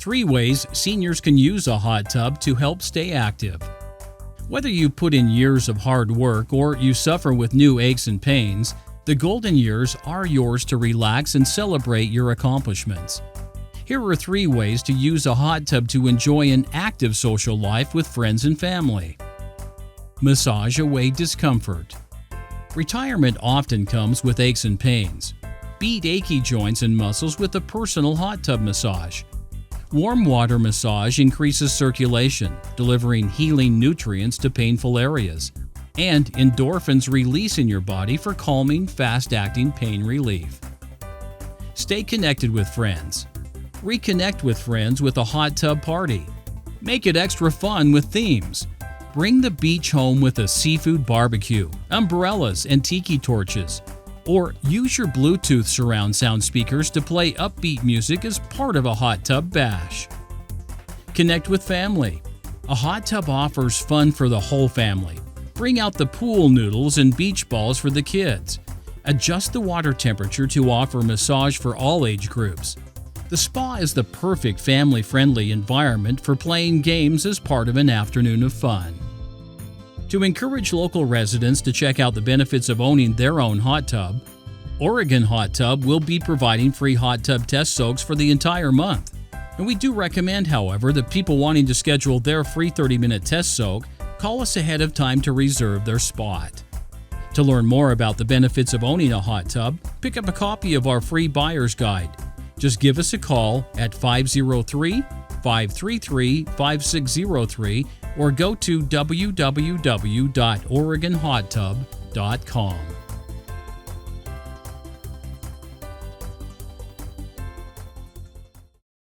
3 ways seniors can use a hot tub to help stay active. Whether you put in years of hard work or you suffer with new aches and pains, the golden years are yours to relax and celebrate your accomplishments. Here are 3 ways to use a hot tub to enjoy an active social life with friends and family. Massage away discomfort. Retirement often comes with aches and pains. Beat achy joints and muscles with a personal hot tub massage. Warm water massage increases circulation, delivering healing nutrients to painful areas, and endorphins release in your body for calming, fast-acting pain relief. Stay connected with friends. Reconnect with friends with a hot tub party. Make it extra fun with themes. Bring the beach home with a seafood barbecue, umbrellas, and tiki torches. Or use your Bluetooth surround sound speakers to play upbeat music as part of a hot tub bash. Connect with family. A hot tub offers fun for the whole family. Bring out the pool noodles and beach balls for the kids. Adjust the water temperature to offer massage for all age groups. The spa is the perfect family-friendly environment for playing games as part of an afternoon of fun. To encourage local residents to check out the benefits of owning their own hot tub, Oregon Hot Tub will be providing free hot tub test soaks for the entire month. And we do recommend, however, that people wanting to schedule their free 30-minute test soak call us ahead of time to reserve their spot. To learn more about the benefits of owning a hot tub, pick up a copy of our free buyer's guide. Just give us a call at 503-533-5603 or go to www.oregonhottub.com.